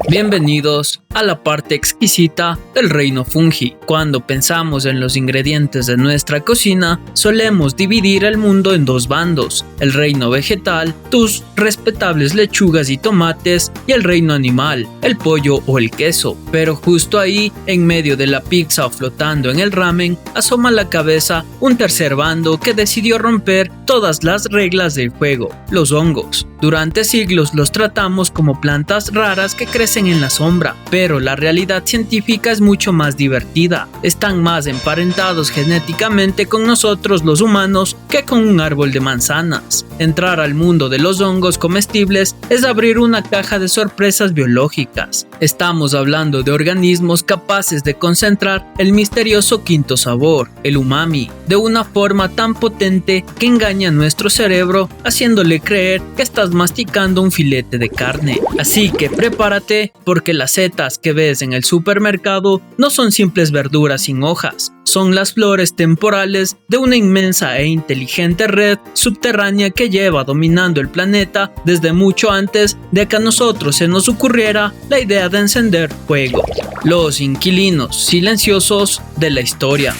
Bienvenidos a la parte exquisita del reino fungi. Cuando pensamos en los ingredientes de nuestra cocina, solemos dividir el mundo en dos bandos: el reino vegetal, tus respetables lechugas y tomates, y el reino animal, el pollo o el queso. Pero justo ahí, en medio de la pizza o flotando en el ramen, asoma la cabeza un tercer bando que decidió romper todas las reglas del juego: los hongos. Durante siglos los tratamos como plantas raras que crecen en la sombra, pero la realidad científica es mucho más divertida. Están más emparentados genéticamente con nosotros los humanos que con un árbol de manzanas. Entrar al mundo de los hongos comestibles es abrir una caja de sorpresas biológicas. Estamos hablando de organismos capaces de concentrar el misterioso quinto sabor, el umami, de una forma tan potente que engaña a nuestro cerebro, haciéndole creer que estás masticando un filete de carne. Así que prepárate, porque las setas que ves en el supermercado no son simples verduras sin hojas, son las flores temporales de una inmensa e inteligente red subterránea que lleva dominando el planeta desde mucho antes de que a nosotros se nos ocurriera la idea de encender fuego. Los inquilinos silenciosos de la historia.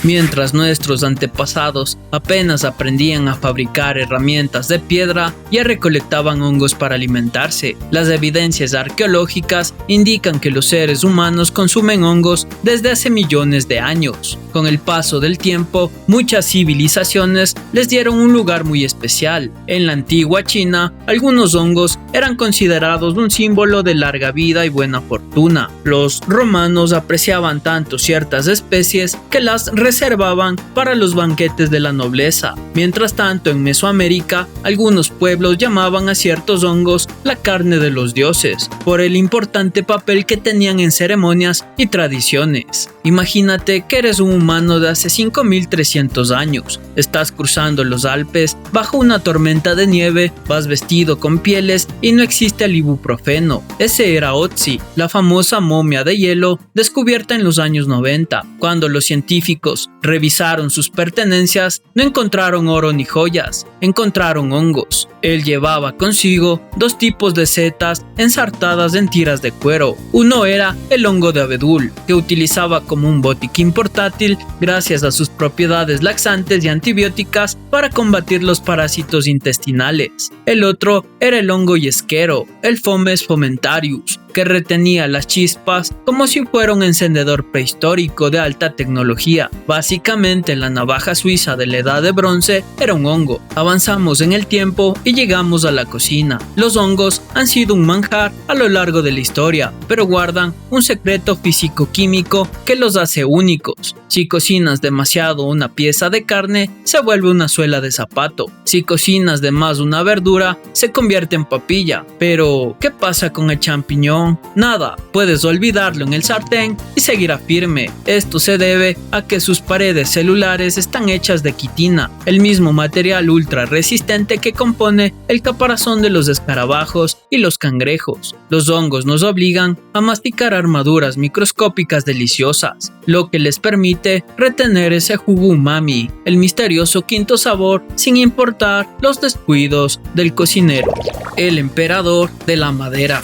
Mientras nuestros antepasados apenas aprendían a fabricar herramientas de piedra, ya recolectaban hongos para alimentarse. Las evidencias arqueológicas indican que los seres humanos consumen hongos desde hace millones de años. Con el paso del tiempo, muchas civilizaciones les dieron un lugar muy especial. En la antigua China, algunos hongos eran considerados un símbolo de larga vida y buena fortuna. Los romanos apreciaban tanto ciertas especies que las reservaban para los banquetes de la nobleza. Mientras tanto, en Mesoamérica, algunos pueblos llamaban a ciertos hongos la carne de los dioses, por el importante papel que tenían en ceremonias y tradiciones. Imagínate que eres un humano de hace 5300 años. Estás cruzando los Alpes bajo una tormenta de nieve, vas vestido con pieles y no existe el ibuprofeno. Ese era Otzi, la famosa momia de hielo descubierta en los años 90. Cuando los científicos revisaron sus pertenencias, no encontraron oro ni joyas, encontraron hongos. Él llevaba consigo dos tipos de setas ensartadas en tiras de cuero. Uno era el hongo de abedul, que utilizaba como un botiquín portátil gracias a sus propiedades laxantes y antibióticas para combatir los parásitos intestinales. El otro era el hongo yesquero, el Fomes fomentarius, que retenía las chispas como si fuera un encendedor prehistórico de alta tecnología. Básicamente, la navaja suiza de la edad de bronce era un hongo. Avanzamos en el tiempo y llegamos a la cocina. Los hongos han sido un manjar a lo largo de la historia, pero guardan un secreto físico-químico que los hace únicos. Si cocinas demasiado una pieza de carne, se vuelve una suela de zapato. Si cocinas de más una verdura, se convierte en papilla. Pero, ¿qué pasa con el champiñón? Nada, puedes olvidarlo en el sartén y seguirá firme. Esto se debe a que sus paredes celulares están hechas de quitina, el mismo material ultra resistente que compone el caparazón de los escarabajos y los cangrejos. Los hongos nos obligan a masticar armaduras microscópicas deliciosas, lo que les permite retener ese jugo umami, el misterioso quinto sabor, sin importar los descuidos del cocinero. El emperador de la madera.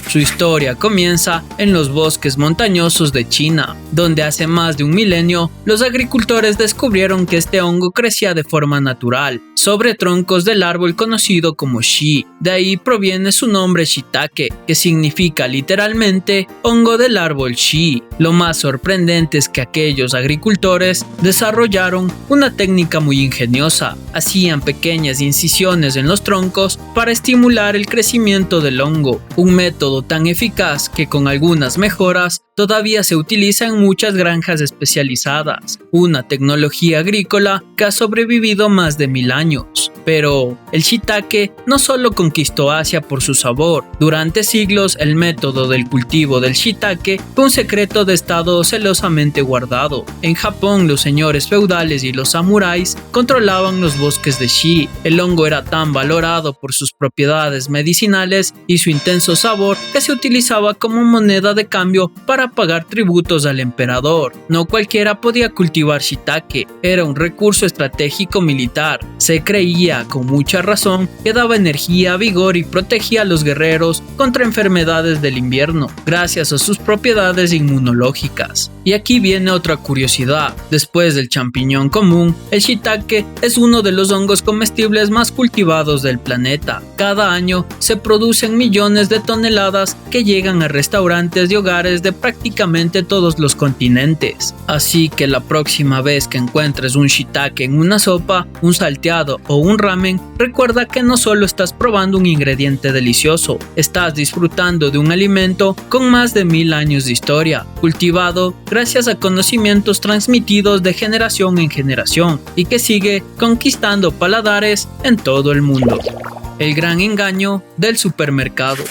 Su historia comienza en los bosques montañosos de China, donde hace más de un milenio los agricultores descubrieron que este hongo crecía de forma natural sobre troncos del árbol conocido como shi. De ahí proviene su nombre shiitake, que significa literalmente hongo del árbol shi. Lo más sorprendente es que aquellos agricultores desarrollaron una técnica muy ingeniosa. Hacían pequeñas incisiones en los troncos para estimular el crecimiento del hongo, un método tan eficaz que con algunas mejoras todavía se utiliza en muchas granjas especializadas, una tecnología agrícola que ha sobrevivido más de 1000 años. Pero el shiitake no solo conquistó Asia por su sabor. Durante siglos el método del cultivo del shiitake fue un secreto de estado celosamente guardado. En Japón, los señores feudales y los samuráis controlaban los bosques de shi. El hongo era tan valorado por sus propiedades medicinales y su intenso sabor que se utilizaba como moneda de cambio para pagar tributos al emperador. No cualquiera podía cultivar shiitake, era un recurso estratégico militar. Se creía creía con mucha razón que daba energía, vigor y protegía a los guerreros contra enfermedades del invierno, gracias a sus propiedades inmunológicas. Y aquí viene otra curiosidad: después del champiñón común, el shiitake es uno de los hongos comestibles más cultivados del planeta. Cada año se producen millones de toneladas que llegan a restaurantes y hogares de prácticamente todos los continentes. Así que la próxima vez que encuentres un shiitake en una sopa, un salteado o un ramen, recuerda que no solo estás probando un ingrediente delicioso, estás disfrutando de un alimento con más de 1000 años de historia, cultivado gracias a conocimientos transmitidos de generación en generación y que sigue conquistando paladares en todo el mundo. El gran engaño del supermercado.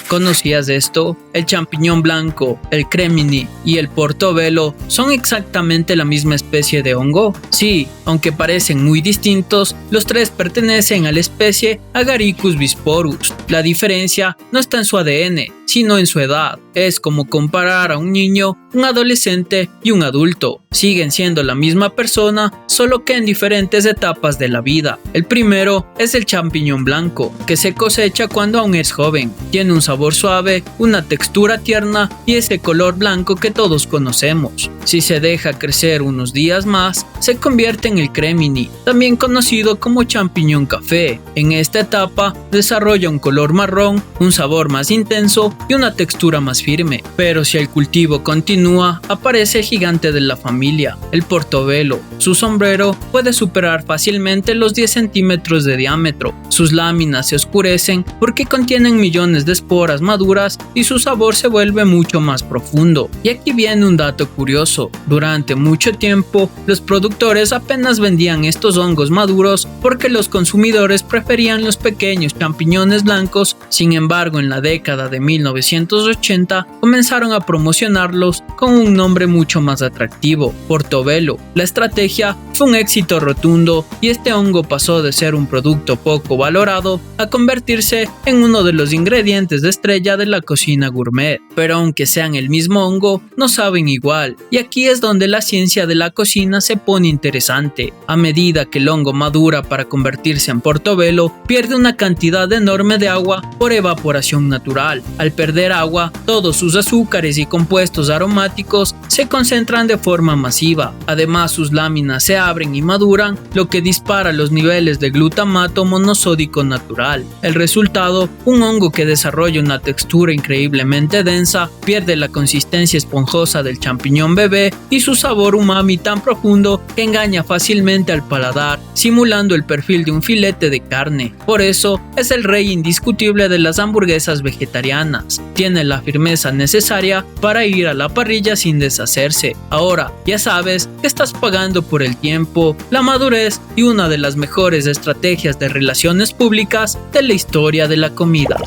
¿Conocías esto? El champiñón blanco, el cremini y el portobello son exactamente la misma especie de hongo. Sí, aunque parecen muy distintos, los tres pertenecen a la especie Agaricus bisporus. La diferencia no está en su ADN, sino en su edad. Es como comparar a un niño, un adolescente y un adulto. Siguen siendo la misma persona, solo que en diferentes etapas de la vida. El primero es el champiñón blanco, que se cosecha cuando aún es joven. Tiene un sabor suave, una textura tierna y ese color blanco que todos conocemos. Si se deja crecer unos días más, se convierte en el cremini, también conocido como champiñón café. En esta etapa desarrolla un color marrón, un sabor más intenso y una textura más firme. Pero si el cultivo continúa, aparece el gigante de la familia, el portobello. Su sombrero puede superar fácilmente los 10 centímetros de diámetro. Sus láminas se oscurecen porque contienen millones de esporas maduras y su sabor se vuelve mucho más profundo. Y aquí viene un dato curioso: durante mucho tiempo, los productores apenas vendían estos hongos maduros porque los consumidores preferían los pequeños champiñones blancos. Sin embargo, en la década de 1980 comenzaron a promocionarlos con un nombre mucho más atractivo: portobello. La estrategia fue un éxito rotundo y este hongo pasó de ser un producto poco valorado a convertirse en uno de los ingredientes de estrella de la cocina gourmet. Pero aunque sean el mismo hongo, no saben igual, y aquí es donde la ciencia de la cocina se pone interesante. A medida que el hongo madura para convertirse en portobello, pierde una cantidad enorme de agua por evaporación natural. Al perder agua, todos sus azúcares y compuestos aromáticos se concentran de forma masiva. Además, sus láminas se abren y maduran, lo que dispara los niveles de glutamato monosódico natural. El resultado: un hongo que desarrolla una textura increíblemente densa, pierde la consistencia esponjosa del champiñón bebé y su sabor umami tan profundo que engaña fácilmente al paladar, simulando el perfil de un filete de carne. Por eso es el rey indiscutible de las hamburguesas vegetarianas. Tiene la firmeza necesaria para ir a la parrilla sin deshacerse. Ahora ya sabes que estás pagando por el tiempo, la madurez y una de las mejores estrategias de relaciones públicas de la historia de la comida: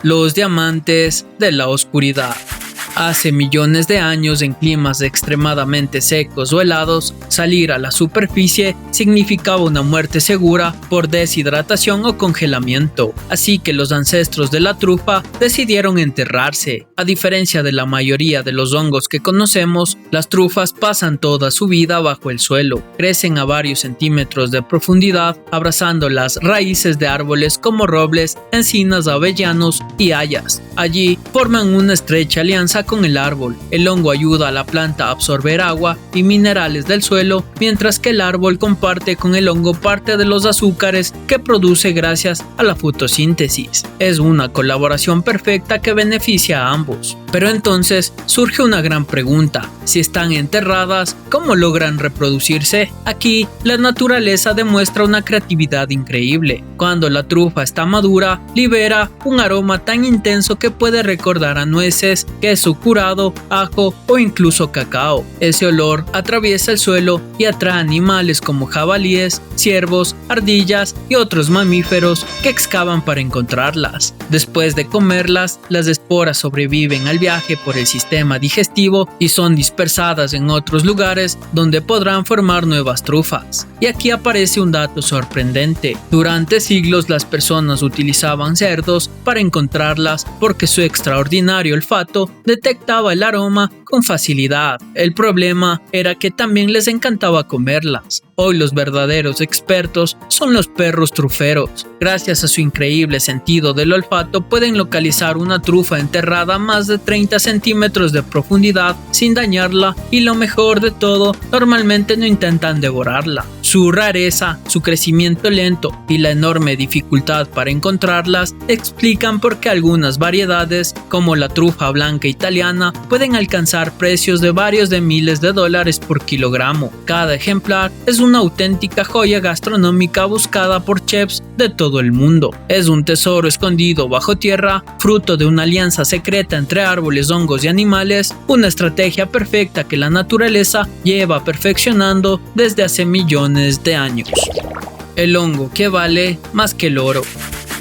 los diamantes de la oscuridad. Hace millones de años, en climas extremadamente secos o helados, salir a la superficie significaba una muerte segura por deshidratación o congelamiento. Así que los ancestros de la trufa decidieron enterrarse. A diferencia de la mayoría de los hongos que conocemos, las trufas pasan toda su vida bajo el suelo. Crecen a varios centímetros de profundidad, abrazando las raíces de árboles como robles, encinas, avellanos y hayas. Allí forman una estrecha alianza con el árbol. El hongo ayuda a la planta a absorber agua y minerales del suelo, mientras que el árbol comparte con el hongo parte de los azúcares que produce gracias a la fotosíntesis. Es una colaboración perfecta que beneficia a ambos. Pero entonces surge una gran pregunta: si están enterradas, ¿cómo logran reproducirse? Aquí la naturaleza demuestra una creatividad increíble. Cuando la trufa está madura, libera un aroma tan intenso que puede recordar a nueces, queso curado, ajo o incluso cacao. Ese olor atraviesa el suelo y atrae animales como jabalíes, ciervos, ardillas y otros mamíferos que excavan para encontrarlas. Después de comerlas, las esporas sobreviven al viaje por el sistema digestivo y son dispersadas en otros lugares donde podrán formar nuevas trufas. Y aquí aparece un dato sorprendente: durante siglos las personas utilizaban cerdos para encontrarlas porque su extraordinario olfato detectaba el aroma con facilidad. El problema era que también les encantaba comerlas. Hoy los verdaderos expertos son los perros truferos. Gracias a su increíble sentido del olfato pueden localizar una trufa enterrada a más de 30 centímetros de profundidad sin dañarla, y lo mejor de todo, normalmente no intentan devorarla. Su rareza, su crecimiento lento y la enorme dificultad para encontrarlas explican por qué algunas variedades, como la trufa blanca italiana, pueden alcanzar precios de varios de miles de dólares por kilogramo. Cada ejemplar es una auténtica joya gastronómica buscada por chefs de todo el mundo. Es un tesoro escondido bajo tierra, fruto de una alianza secreta entre árboles, hongos y animales, una estrategia perfecta que la naturaleza lleva perfeccionando desde hace millones de años. El hongo que vale más que el oro.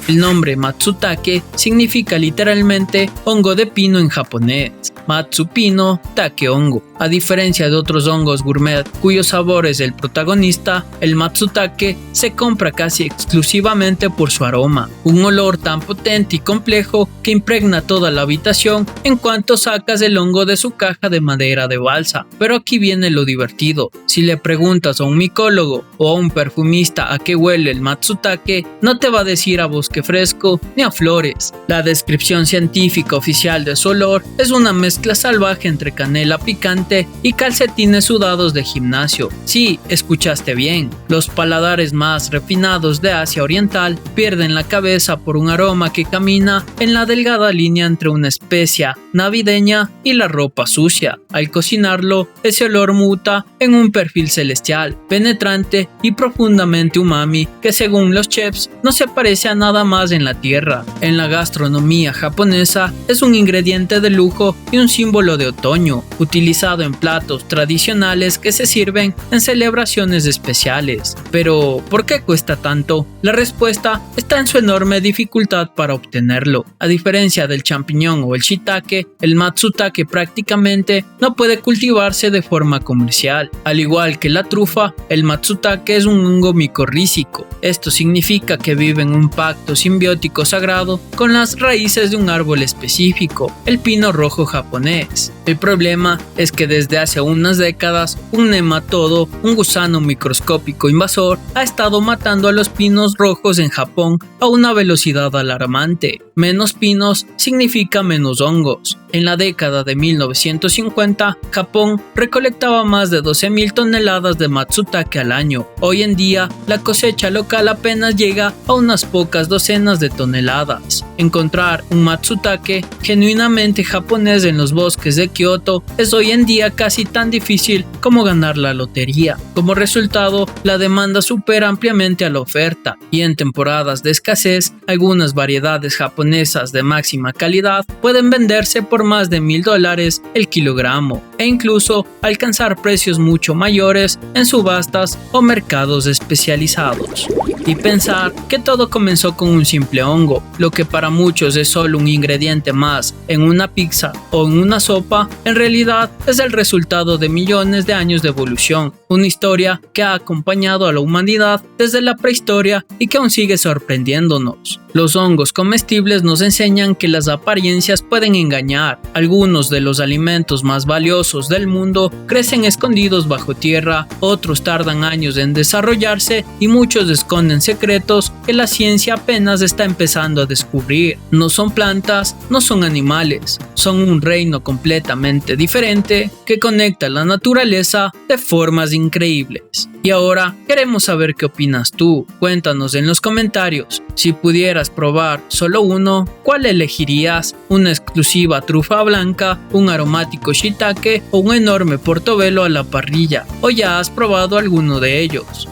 El nombre Matsutake significa literalmente hongo de pino en japonés. Matsu pino, take hongo. A diferencia de otros hongos gourmet cuyo sabor es el protagonista, el Matsutake se compra casi exclusivamente por su aroma, un olor tan potente y complejo que impregna toda la habitación en cuanto sacas el hongo de su caja de madera de balsa. Pero aquí viene lo divertido: si le preguntas a un micólogo o a un perfumista a qué huele el Matsutake, no te va a decir a bosque fresco ni a flores. La descripción científica oficial de su olor es una mezcla salvaje entre canela picante y calcetines sudados de gimnasio. Sí, escuchaste bien. Los paladares más refinados de Asia Oriental pierden la cabeza por un aroma que camina en la delgada línea entre una especia navideña y la ropa sucia. Al cocinarlo, ese olor muta en un perfil celestial, penetrante y profundamente umami que, según los chefs, no se parece a nada más en la tierra. En la gastronomía japonesa es un ingrediente de lujo y un símbolo de otoño, utilizado en platos tradicionales que se sirven en celebraciones especiales. Pero, ¿por qué cuesta tanto? La respuesta está en su enorme dificultad para obtenerlo. A diferencia del champiñón o el shiitake, el matsutake prácticamente no puede cultivarse de forma comercial. Al igual que la trufa, el matsutake es un hongo micorrícico. Esto significa que vive en un pacto simbiótico sagrado con las raíces de un árbol específico, el pino rojo japonés. El problema es que desde hace unas décadas, un nematodo, un gusano microscópico invasor, ha estado matando a los pinos rojos en Japón a una velocidad alarmante. Menos pinos significa menos hongos. En la década de 1950, Japón recolectaba más de 12.000 toneladas de matsutake al año. Hoy en día, la cosecha local apenas llega a unas pocas docenas de toneladas. Encontrar un matsutake genuinamente japonés en los bosques de Kioto es hoy en día casi tan difícil como ganar la lotería. Como resultado, la demanda supera ampliamente a la oferta, y en temporadas de escasez, algunas variedades japonesas de máxima calidad pueden venderse por más de $1,000 el kilogramo, e incluso alcanzar precios mucho mayores en subastas o mercados especializados. Y pensar que todo comenzó con un simple hongo, lo que para muchos es solo un ingrediente más en una pizza o en una sopa, en realidad es el resultado de millones de años de evolución, una historia que ha acompañado a la humanidad desde la prehistoria y que aún sigue sorprendiéndonos. Los hongos comestibles nos enseñan que las apariencias pueden engañar. Algunos de los alimentos más valiosos del mundo crecen escondidos bajo tierra, otros tardan años en desarrollarse y muchos esconden secretos que la ciencia apenas está empezando a descubrir. No son plantas, no son animales, son un reino completamente diferente que conecta la naturaleza de formas increíbles. Y ahora queremos saber qué opinas tú. Cuéntanos en los comentarios. Si pudieras probar solo uno, ¿cuál elegirías? ¿Una exclusiva trufa blanca, un aromático shiitake o un enorme portobelo a la parrilla? ¿O ya has probado alguno de ellos?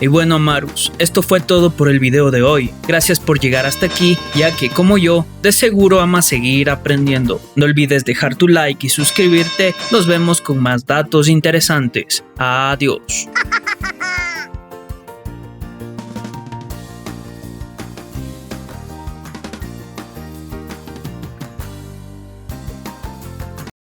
Y bueno, Amarus, esto fue todo por el video de hoy. Gracias por llegar hasta aquí, ya que como yo, de seguro amas seguir aprendiendo. No olvides dejar tu like y suscribirte. Nos vemos con más datos interesantes. Adiós.